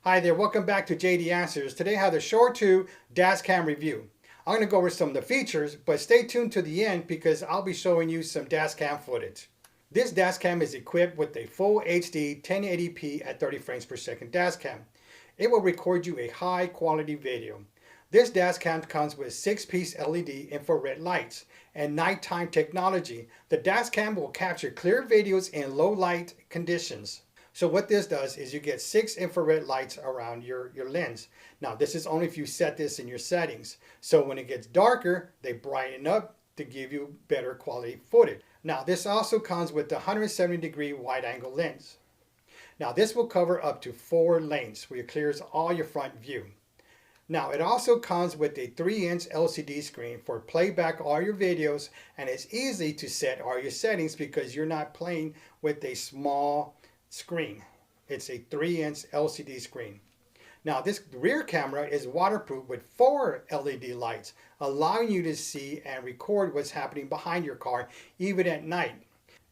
Hi there, welcome back to JD Answers. Today I have the Chortau dashcam review. I'm going to go over some of the features, but stay tuned to the end because I'll be showing you some dashcam footage. This dashcam is equipped with a full HD 1080p at 30 frames per second dashcam. It will record you a high quality video. This dashcam comes with 6-piece LED infrared lights and nighttime technology. The dashcam will capture clear videos in low light conditions. So what this does is you get 6 infrared lights around your lens. Now this is only if you set this in your settings. So when it gets darker, they brighten up to give you better quality footage. Now this also comes with the 170-degree wide angle lens. Now this will cover up to 4 lanes where it clears all your front view. Now it also comes with a 3-inch LCD screen for playback all your videos, and it's easy to set all your settings because you're not playing with a small screen. It's a 3-inch LCD screen. Now this rear camera is waterproof with 4 LED lights, allowing you to see and record what's happening behind your car even at night.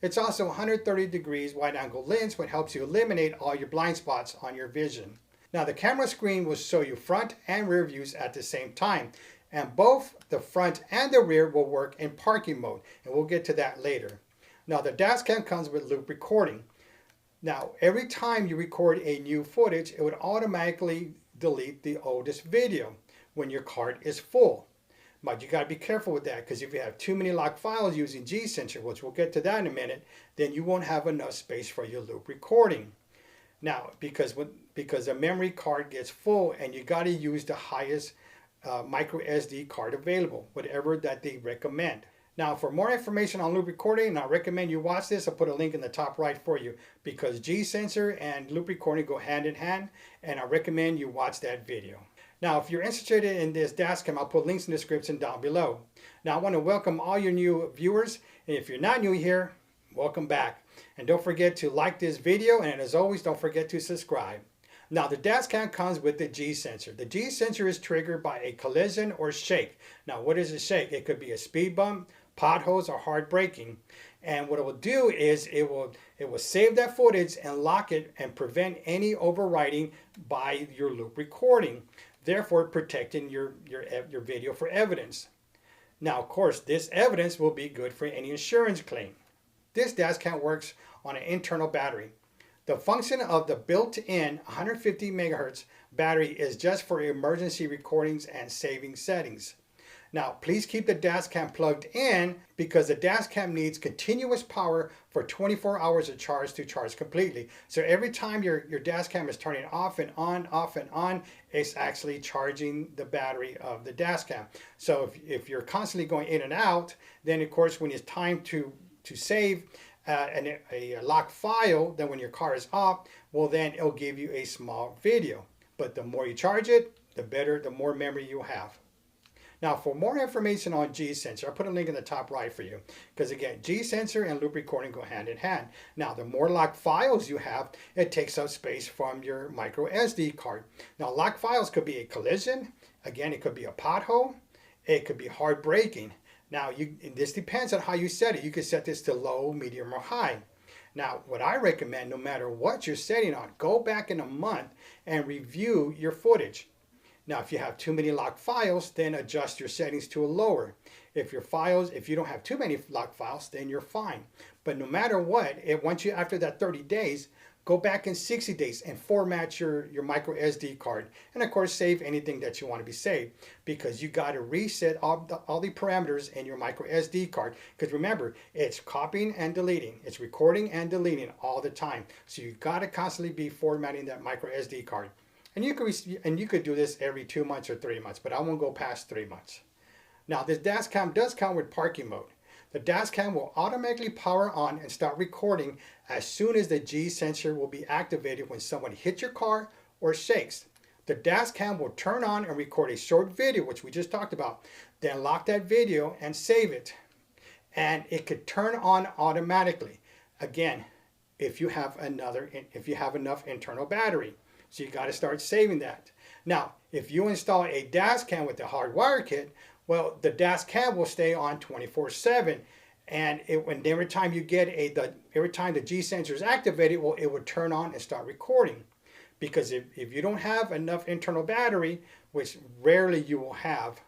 It's also 130 degrees wide angle lens, which helps you eliminate all your blind spots on your vision. Now the camera screen will show you front and rear views at the same time, and both the front and the rear will work in parking mode, and we'll get to that later. Now the dashcam comes with loop recording. Now, every time you record a new footage, it would automatically delete the oldest video when your card is full. But you got to be careful with that, because if you have too many locked files using G-Sensor, which we'll get to that in a minute, then you won't have enough space for your loop recording. Now, because the memory card gets full, and you got to use the highest micro SD card available, whatever that they recommend. Now, for more information on loop recording, I recommend you watch this. I'll put a link in the top right for you because G-Sensor and loop recording go hand in hand, and I recommend you watch that video. Now, if you're interested in this dashcam, I'll put links in the description down below. Now, I want to welcome all your new viewers, and if you're not new here, welcome back. And don't forget to like this video, and as always, don't forget to subscribe. Now the dashcam comes with the G-Sensor. The G-Sensor is triggered by a collision or shake. Now what is a shake? It could be a speed bump, potholes, or hard braking. And what it will do is it will save that footage and lock it and prevent any overwriting by your loop recording, therefore protecting your video for evidence. Now of course this evidence will be good for any insurance claim. This dashcam works on an internal battery. The function of the built-in 150 megahertz battery is just for emergency recordings and saving settings. Now, please keep the dashcam plugged in because the dashcam needs continuous power for 24 hours of charge to charge completely. So every time your dashcam is turning off and on, it's actually charging the battery of the dashcam. So if you're constantly going in and out, then of course when it's time to save a locked file, then when your car is off, well then it'll give you a small video. But the more you charge it, the better, the more memory you have. Now for more information on G-Sensor, I'll put a link in the top right for you. Because again, G-Sensor and loop recording go hand in hand. Now the more locked files you have, it takes up space from your micro SD card. Now locked files could be a collision, again it could be a pothole, it could be hard braking. Now, this depends on how you set it. You can set this to low, medium, or high. Now, what I recommend, no matter what you're setting on, go back in a month and review your footage. Now, if you have too many locked files, then adjust your settings to a lower. If you don't have too many locked files, then you're fine. But no matter what, after that 30 days, go back in 60 days and format your micro SD card. And of course, save anything that you want to be saved, because you got to reset all the parameters in your micro SD card. Because remember, it's copying and deleting. It's recording and deleting all the time. So you got to constantly be formatting that micro SD card. And you could do this every 2 months or 3 months, but I won't go past 3 months. Now this dashcam does come with parking mode. The dashcam will automatically power on and start recording as soon as the G-Sensor will be activated when someone hits your car or shakes. The dashcam will turn on and record a short video, which we just talked about, then lock that video and save it. And it could turn on automatically. Again, if you have enough internal battery. So you got to start saving that. Now, if you install a dashcam with the hardwire kit, well, the dashcam will stay on 24/7, and every time the G-Sensor is activated, well, it would turn on and start recording. Because if you don't have enough internal battery, which rarely you will have,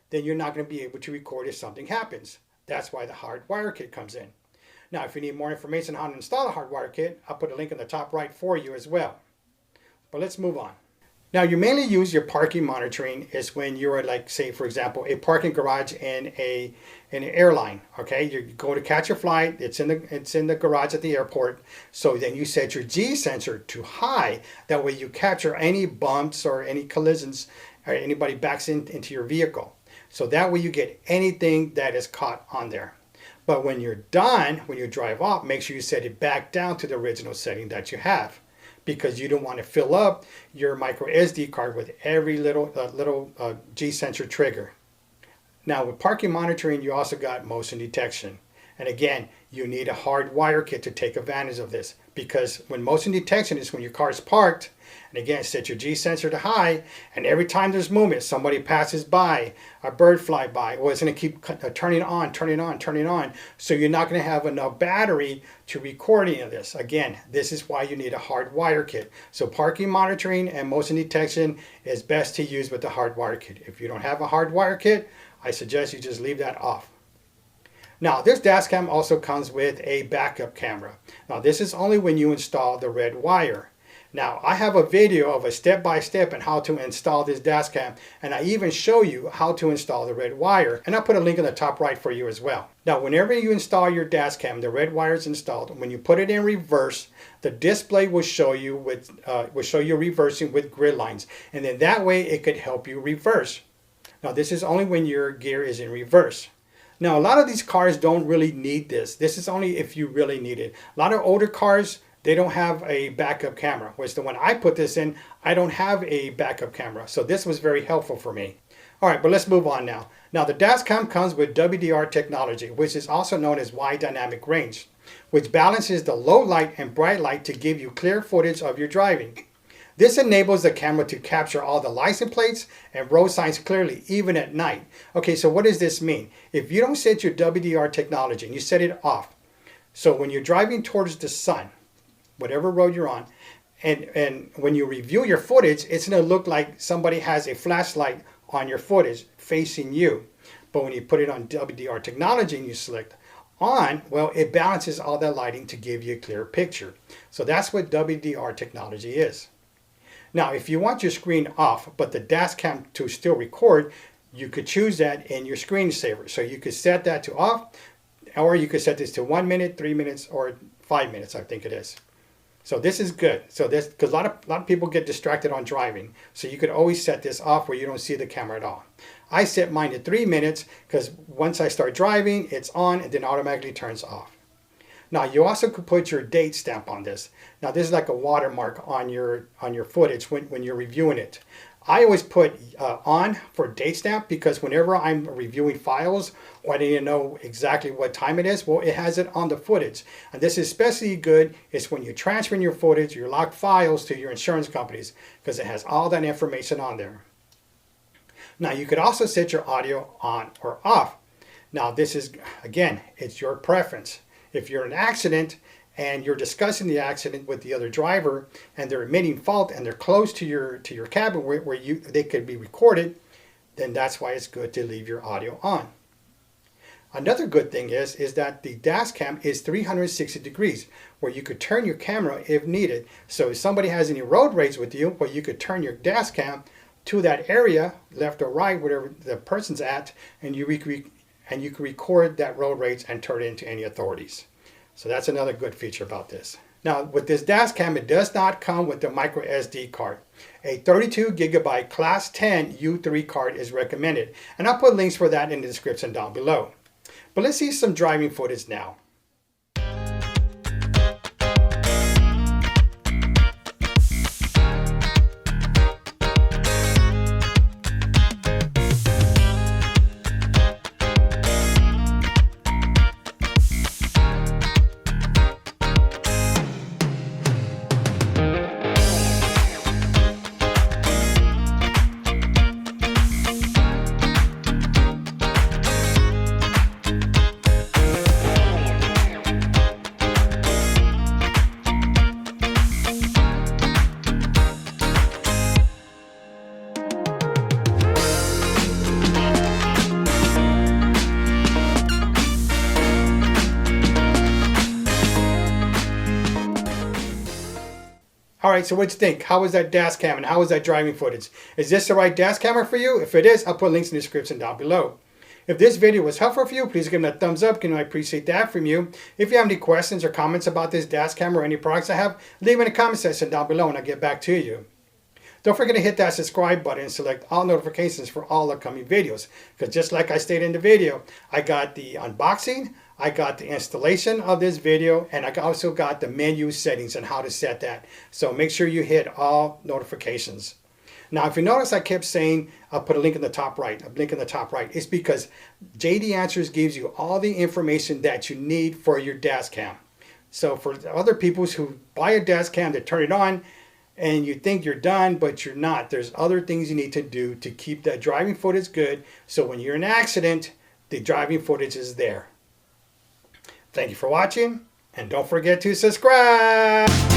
then you're not going to be able to record if something happens. That's why the hardwire kit comes in. Now, if you need more information on how to install a hardwire kit, I'll put a link in the top right for you as well. But let's move on. Now, you mainly use your parking monitoring is when you're like, say, for example, a parking garage in an airline. Okay, you go to catch a flight. It's in the garage at the airport. So then you set your G sensor to high. That way you capture any bumps or any collisions or anybody backs into your vehicle. So that way you get anything that is caught on there. But when you're done, when you drive off, make sure you set it back down to the original setting that you have, because you don't want to fill up your micro SD card with every little G sensor trigger. Now with parking monitoring, you also got motion detection. And again, you need a hardwire kit to take advantage of this, because when motion detection is when your car is parked, and again, set your G sensor to high, and every time there's movement, somebody passes by, a bird fly by, well, it's going to keep turning on, so you're not going to have enough battery to record any of this. Again, this is why you need a hardwire kit. So parking monitoring and motion detection is best to use with the hardwire kit. If you don't have a hardwire kit, I suggest you just leave that off. Now, this dashcam also comes with a backup camera. Now, this is only when you install the red wire. Now, I have a video of a step-by-step on how to install this dashcam, and I even show you how to install the red wire, and I'll put a link in the top right for you as well. Now, whenever you install your dashcam, the red wire is installed. When you put it in reverse, the display will show you reversing with grid lines, and then that way it could help you reverse. Now, this is only when your gear is in reverse. Now, a lot of these cars don't really need this. This is only if you really need it. A lot of older cars, they don't have a backup camera. Whereas the one I put this in, I don't have a backup camera. So this was very helpful for me. All right, but let's move on now. Now, the dashcam comes with WDR technology, which is also known as wide dynamic range, which balances the low light and bright light to give you clear footage of your driving. This enables the camera to capture all the license plates and road signs clearly, even at night. Okay, so what does this mean? If you don't set your WDR technology and you set it off, so when you're driving towards the sun, whatever road you're on, and when you review your footage, it's going to look like somebody has a flashlight on your footage facing you. But when you put it on WDR technology and you select on, well, it balances all that lighting to give you a clear picture. So that's what WDR technology is. Now, if you want your screen off, but the dashcam to still record, you could choose that in your screensaver. So you could set that to off, or you could set this to 1 minute, 3 minutes, or 5 minutes, I think it is. So this is good. So this, because a lot of people get distracted on driving. So you could always set this off where you don't see the camera at all. I set mine to 3 minutes because once I start driving, it's on and then automatically turns off. Now, you also could put your date stamp on this. Now, this is like a watermark on your footage when you're reviewing it. I always put on for date stamp because whenever I'm reviewing files or I need to know exactly what time it is, well, it has it on the footage. And this is especially good is when you're transferring your footage, your locked files to your insurance companies because it has all that information on there. Now, you could also set your audio on or off. Now, this is, again, it's your preference. If you're in an accident and you're discussing the accident with the other driver and they're admitting fault and they're close to your cabin where they could be recorded, then that's why it's good to leave your audio on. Another good thing is that the dashcam is 360 degrees where you could turn your camera if needed. So if somebody has any road rage with you, well, you could turn your dashcam to that area, left or right, wherever the person's at, and you can record that road rage and turn it into any authorities. So that's another good feature about this. Now, with this dashcam, it does not come with the micro SD card. A 32 gigabyte Class 10 U3 card is recommended, and I'll put links for that in the description down below. But let's see some driving footage now. Alright, so what do you think? How was that dash cam and how was that driving footage? Is this the right dash camera for you? If it is, I'll put links in the description down below. If this video was helpful for you, please give it a thumbs up. I appreciate that from you. If you have any questions or comments about this dash camera or any products I have, leave them in the comment section down below and I'll get back to you. Don't forget to hit that subscribe button and select all notifications for all upcoming videos. Because just like I stated in the video, I got the unboxing, I got the installation of this video, and I also got the menu settings and how to set that. So make sure you hit all notifications. Now, if you notice, I kept saying, I'll put a link in the top right, a link in the top right. It's because JD Answers gives you all the information that you need for your dash cam. So for other people who buy a dash cam, they turn it on, and you think you're done, but you're not. There's other things you need to do to keep that driving footage good, so when you're in an accident, the driving footage is there. Thank you for watching, and don't forget to subscribe.